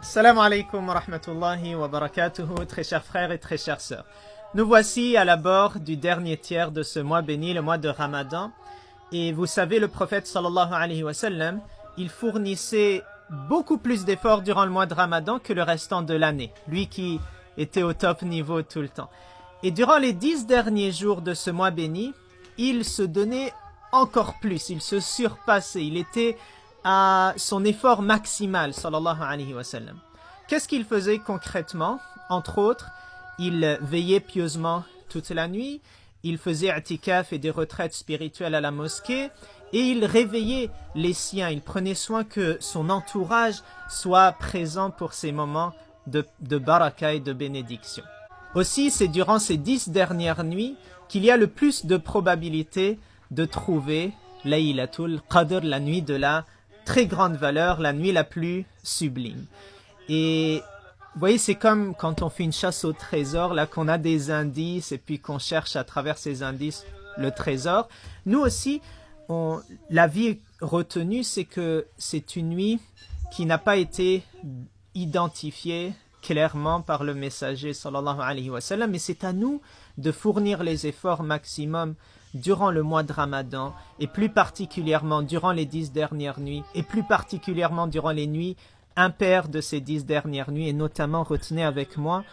Salam alaikum wa rahmatullahi wa barakatuhu, très chers frères et très chères sœurs. Nous voici à l'abord du dernier tiers de ce mois béni, le mois de Ramadan. Et vous savez, le prophète sallallahu alayhi wa sallam, il fournissait beaucoup plus d'efforts durant le mois de Ramadan que le restant de l'année. Lui qui était au top niveau tout le temps. Et durant les 10 derniers jours de ce mois béni, il se donnait encore plus, il se surpassait, il était à son effort maximal, sallallahu alayhi wa sallam. Qu'est-ce qu'il faisait concrètement? Entre autres, il veillait pieusement toute la nuit, il faisait i'tikaf et des retraites spirituelles à la mosquée, et il réveillait les siens, il prenait soin que son entourage soit présent pour ces moments de baraka et de bénédiction. Aussi, c'est durant ces 10 dernières nuits qu'il y a le plus de probabilité de trouver Laylatul Qadr, la nuit de la très grande valeur, la nuit la plus sublime. Et vous voyez, c'est comme quand on fait une chasse au trésor, là qu'on a des indices et puis qu'on cherche à travers ces indices le trésor. Nous aussi, l'avis retenu, c'est que c'est une nuit qui n'a pas été identifiée clairement par le messager sallallahu alayhi wa sallam, mais c'est à nous de fournir les efforts maximum durant le mois de Ramadan, et plus particulièrement durant les 10 dernières nuits, et plus particulièrement durant les nuits impaires de ces 10 dernières nuits, et notamment retenez avec moi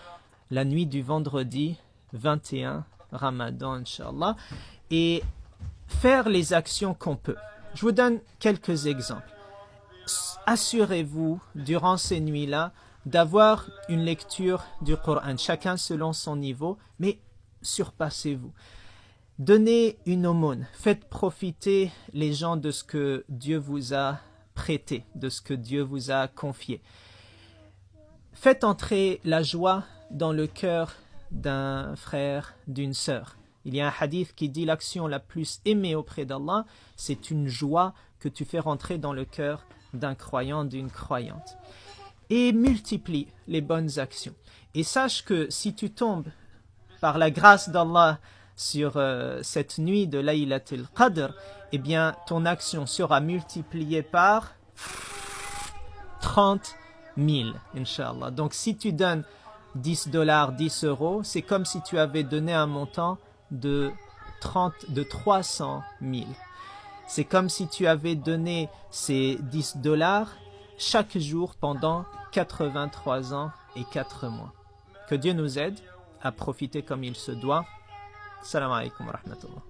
la nuit du vendredi 21 Ramadan, Inch'Allah, et faire les actions qu'on peut. Je vous donne quelques exemples. Assurez-vous, durant ces nuits-là, d'avoir une lecture du Coran, chacun selon son niveau, mais surpassez-vous. Donnez une aumône, faites profiter les gens de ce que Dieu vous a prêté, de ce que Dieu vous a confié. Faites entrer la joie dans le cœur d'un frère, d'une sœur. Il y a un hadith qui dit l'action la plus aimée auprès d'Allah, c'est une joie que tu fais rentrer dans le cœur d'un croyant, d'une croyante. Et multiplie les bonnes actions. Et sache que si tu tombes par la grâce d'Allah sur cette nuit de Laylatul Qadr, eh bien, ton action sera multipliée par 30 000, Inch'Allah. Donc, si tu donnes 10 $, 10 euros, c'est comme si tu avais donné un montant de 300 000. C'est comme si tu avais donné ces 10 $ chaque jour pendant 83 ans et 4 mois. Que Dieu nous aide à profiter comme il se doit. Salam alaikum wa rahmatullah.